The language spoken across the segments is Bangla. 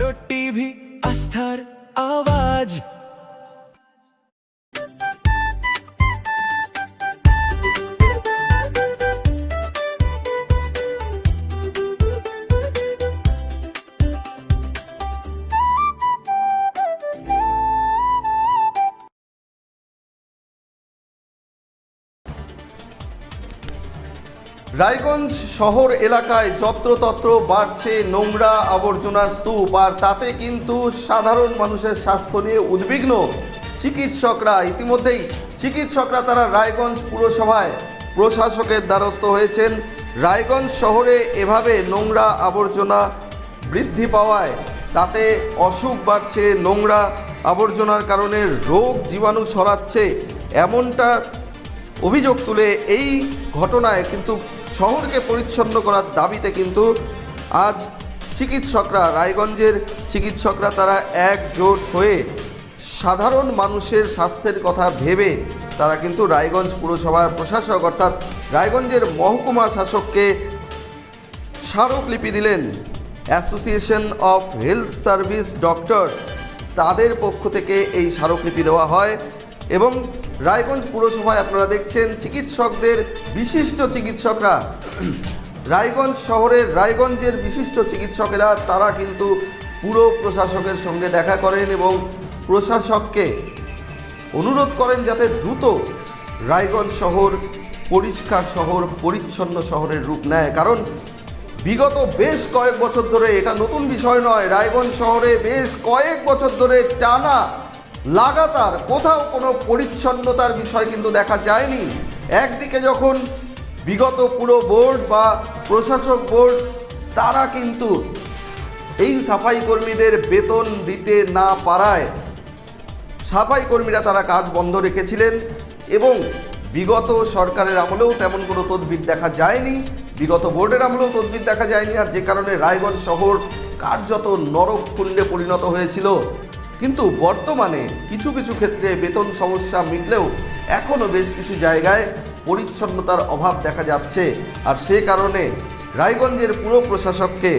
আমারও টিভি, আস্থার আওয়াজ। রায়গঞ্জ শহর এলাকায় যত্রতত্র বাড়ছে নোংরা আবর্জনার স্তূপ, আর তাতে কিন্তু সাধারণ মানুষের স্বাস্থ্য নিয়ে উদ্বিগ্ন চিকিৎসকরা। ইতিমধ্যেই চিকিৎসকরা তারা রায়গঞ্জ পুরসভায় প্রশাসকের দ্বারস্থ হয়েছেন। রায়গঞ্জ শহরে এভাবে নোংরা আবর্জনা বৃদ্ধি পাওয়ায় তাতে অসুখ বাড়ছে, নোংরা আবর্জনার কারণে রোগ জীবাণু ছড়াচ্ছে, এমনটা অভিযোগ তুলে এই ঘটনায় কিন্তু শহরকে পরিচ্ছন্ন করার দাবিতে কিন্তু আজ চিকিৎসকরা, রায়গঞ্জের চিকিৎসকরা তারা একজোট হয়ে সাধারণ মানুষের স্বাস্থ্যের কথা ভেবে তারা কিন্তু রায়গঞ্জ পুরসভার প্রশাসক অর্থাৎ রায়গঞ্জের মহকুমা শাসককে স্মারকলিপি দিলেন। Association of health service doctors তাদের পক্ষ থেকে এই স্মারকলিপি দেওয়া হয় এবং রায়গঞ্জ পুরসভায় আপনারা দেখছেন চিকিৎসকদের বিশিষ্ট চিকিৎসকরা, রায়গঞ্জ শহরের রায়গঞ্জের বিশিষ্ট চিকিৎসকেরা তারা কিন্তু পুরো প্রশাসকের সঙ্গে দেখা করেন এবং প্রশাসককে অনুরোধ করেন যাতে দ্রুত রায়গঞ্জ শহর পরিষ্কার শহর, পরিচ্ছন্ন শহরের রূপ নেয়। কারণ বিগত বেশ কয়েক বছর ধরে, এটা নতুন বিষয় নয়, রায়গঞ্জ শহরে বেশ কয়েক বছর ধরে টানা লাগাতার কোথাও কোনো পরিচ্ছন্নতার বিষয় কিন্তু দেখা যায়নি। একদিকে যখন বিগত পুরো বোর্ড বা প্রশাসক বোর্ড তারা কিন্তু এই সাফাই কর্মীদের বেতন দিতে না পারায় সাফাই কর্মীরা তারা কাজ বন্ধ রেখেছিলেন এবং বিগত সরকারের আমলেও তেমন কোনো তদবির দেখা যায়নি, বিগত বোর্ডের আমলেও তদবির দেখা যায়নি, আর যে কারণে রায়গঞ্জ শহর কার্যত নরককুণ্ডে পরিণত হয়েছিল। কিন্তু বর্তমানে কিছু কিছু ক্ষেত্রে বেতন সমস্যা মিটলেও এখনও বেশ কিছু জায়গায় পরিচ্ছন্নতার অভাব দেখা যাচ্ছে, আর সে কারণে রায়গঞ্জের পুরো প্রশাসককে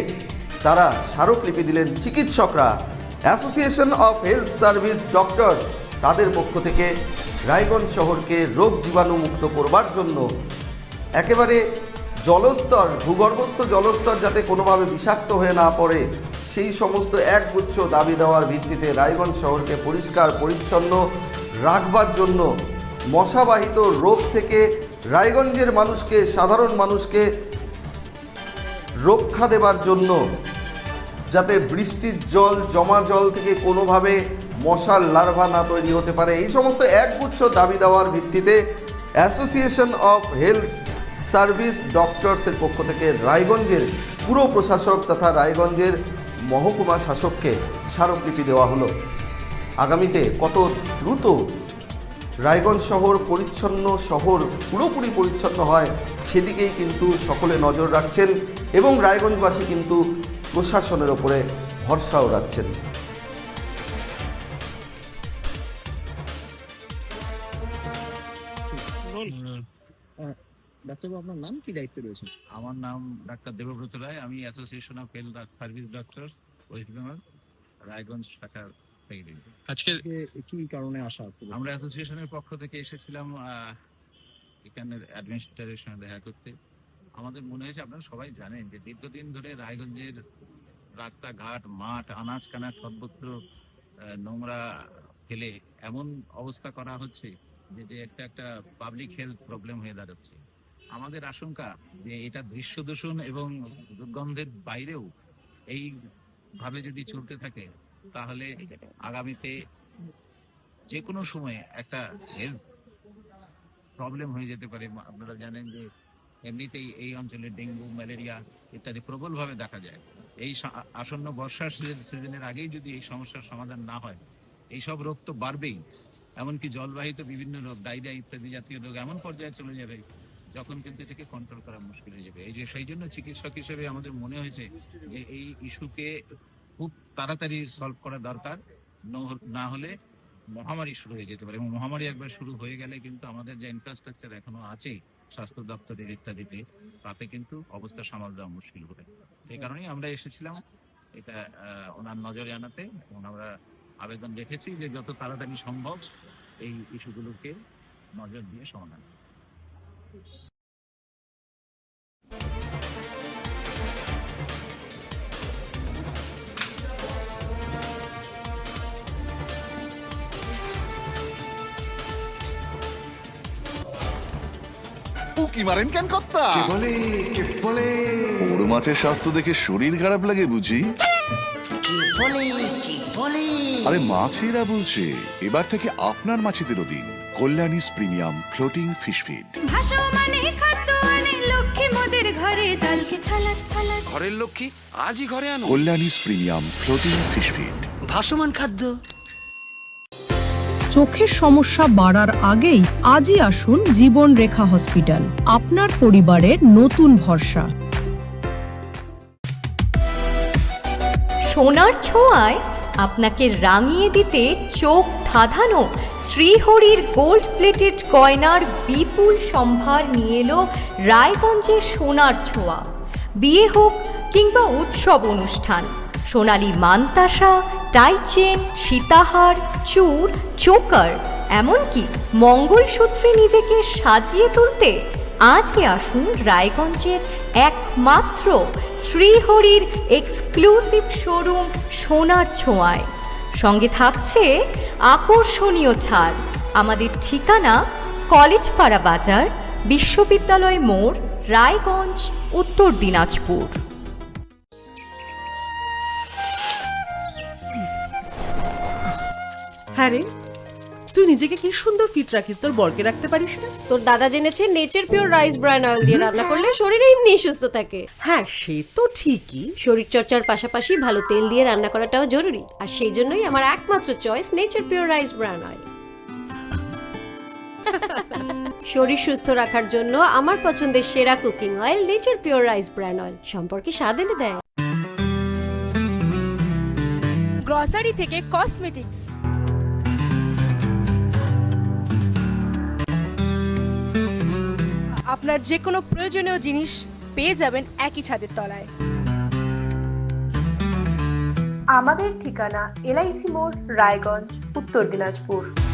তারা স্মারকলিপি দিলেন চিকিৎসকরা। Association of health service doctors তাদের পক্ষ থেকে রায়গঞ্জ শহরকে রোগ জীবাণু মুক্ত করবার জন্য একেবারে জলস্তর, ভূগর্ভস্থ জলস্তর যাতে কোনোভাবে বিষাক্ত হয়ে না পড়ে সেই সমস্ত একগুচ্ছ দাবি দেওয়ার ভিত্তিতে রায়গঞ্জ শহরকে পরিষ্কার পরিচ্ছন্ন রাখবার জন্য, মশাবাহিত রোগ থেকে রায়গঞ্জের মানুষকে, সাধারণ মানুষকে রক্ষা দেবার জন্য, যাতে বৃষ্টির জল, জমা জল থেকে কোনোভাবে মশার লার্ভা না তৈরি হতে পারে, এই সমস্ত একগুচ্ছ দাবি দেওয়ার ভিত্তিতে অ্যাসোসিয়েশন অফ হেলথ সার্ভিস ডক্টরসের পক্ষ থেকে রায়গঞ্জের পুরো প্রশাসক তথা রায়গঞ্জের মহকুমা শাসককে স্মারকলিপি দেওয়া হলো। আগামীতে কত দ্রুত রায়গঞ্জ শহর পরিচ্ছন্ন শহর, পুরোপুরি পরিচ্ছন্ন হয় সেদিকেই কিন্তু সকলে নজর রাখছেন এবং রায়গঞ্জবাসী কিন্তু প্রশাসনের ওপরে ভরসাও রাখছেন। ডাক্তারবাবু, আপনার নাম কি, দায়িত্ব রয়েছে? আমার নাম ডাক্তার দেবব্রত রায়। আমি association of health service doctor West Bengal Raiganj শাখার সেক্রেটারি। আজকে কি কারণে আসা? আমরা অ্যাসোসিয়েশনের পক্ষ থেকে এসেছিলাম এখানের অ্যাডমিনিস্ট্রেটরের সঙ্গে দেখা করতে। আমাদের মনে হয়েছে, আপনারা সবাই জানেন যে দীর্ঘদিন ধরে রায়গঞ্জের রাস্তাঘাট, মাঠ, আনাজ কানাজ সর্বত্র নোংরা ফেলে এমন অবস্থা করা হচ্ছে যে একটা পাবলিক হেলথ প্রবলেম হয়ে দাঁড়াচ্ছে। আমাদের আশঙ্কা যে এটা দৃশ্য দূষণ এবং দুর্গন্ধের বাইরেও এইভাবে যদি চলতে থাকে তাহলে আগামীতে যে কোনো সময় একটা হেলথ প্রবলেম হয়ে যেতে পারে। আপনারা জানেন যে এমনিতেই এই অঞ্চলে ডেঙ্গু, ম্যালেরিয়া ইত্যাদি প্রবলভাবে দেখা যায়। এই আসন্ন বর্ষার সিজনের আগেই যদি এই সমস্যার সমাধান না হয়, এইসব রোগ তো বাড়বেই, এমনকি জলবাহিত বিভিন্ন রোগ, ডায়রিয়া ইত্যাদি জাতীয় রোগ এমন পর্যায়ে চলে যাবে যখন কিন্তু এটাকে কন্ট্রোল করা মুশকিল হয়ে যাবে। সেই জন্য চিকিৎসক হিসেবে আমাদের মনে হয়েছে যে এই ইস্যুকে খুব তাড়াতাড়ি সলভ করা দরকার, না হলে মহামারী শুরু হয়ে যেতে পারে। এবং মহামারী একবার শুরু হয়ে গেলে কিন্তু আমাদের যে ইনফ্রাস্ট্রাকচার এখনো আছে স্বাস্থ্য দপ্তরের ইত্যাদিতে, তাতে কিন্তু অবস্থা সামাল দেওয়া মুশকিল হবে। সেই কারণেই আমরা এসেছিলাম এটা ওনার নজরে আনাতে, এবং আমরা আবেদন রেখেছি যে যত তাড়াতাড়ি সম্ভব এই ইস্যুগুলোকে নজর দিয়ে সমাধান। উকি মারেন কেন কর্তা? বলে কে বলে বড় মাছের স্বাস্থ্য দেখে শরীর খারাপ লাগে বুঝি? কি বলে আরে মাছেরা বলছে এবার থেকে আপনার মাছেদেরও দিন কল্যাণীস প্রিমিয়াম ফ্লোটিং ফিশ ফিড। ভাসমানে খাদ্য আনে লক্ষ্মী মোদের ঘরে জলকে ছালাত ছালাত। ঘরের লক্ষ্মী আজই ঘরে আনো। কল্যাণীস প্রিমিয়াম ফ্লোটিং ফিশ ফিড। ভাসমান খাদ্য। চোখের সমস্যা বাড়ার আগেই আজই আসুন জীবন রেখা হসপিটাল, আপনার পরিবারের নতুন ভরসা। সোনার ছোঁয়ায় আপনাকে রাঙিয়ে দিতে চোখ ধাঁধানো শ্রীহরির গোল্ড প্লেটেড গয়নার বিপুল সম্ভার নিয়ে এলো রায়গঞ্জের সোনার ছোঁয়া। বিয়ে হোক কিংবা উৎসব অনুষ্ঠান, সোনালী মানতাসা, টাইচেন, সীতাহার, চূড়, চোকার, এমনকি মঙ্গলসূত্রে নিজেকে সাজিয়ে তুলতে আজই আসুন রায়গঞ্জের একমাত্র শ্রীহরির এক্সক্লুসিভ শোরুম সোনার ছোঁয়ায়। সঙ্গে থাকছে আকর্ষণীয় ছাড়। আমাদের ঠিকানা কলেজপাড়া বাজার, বিশ্ববিদ্যালয় মোড়, রায়গঞ্জ, উত্তর দিনাজপুর। হ্যাঁ রে, তুই নিজেকে কি সুন্দর ফিট রাখিস, তোর বরকে রাখতে পারিস না? তোর দাদা জেনেছে nature pure rice bran oil দিয়ে রান্না করলে শরীর এমনি সুস্থ থাকে। হ্যাঁ সে তো ঠিকই, শরীর চর্চার পাশাপাশি ভালো তেল দিয়ে রান্না করাটাও জরুরি, আর সেই জন্যই আমার একমাত্র choice nature pure rice bran oil. শরীর সুস্থ রাখার জন্য আমার পছন্দের সেরা cooking oil nature pure rice bran oil, সম্পর্কে স্বাদ এনে দেয়। গ্রসারি থেকে কসমেটিক্স, আপনার যে কোনো প্রয়োজনীয় জিনিস পেয়ে যাবেন একই ছাদের তলায়। আমাদের ঠিকানা LIC মোড়, রায়গঞ্জ, উত্তর দিনাজপুর।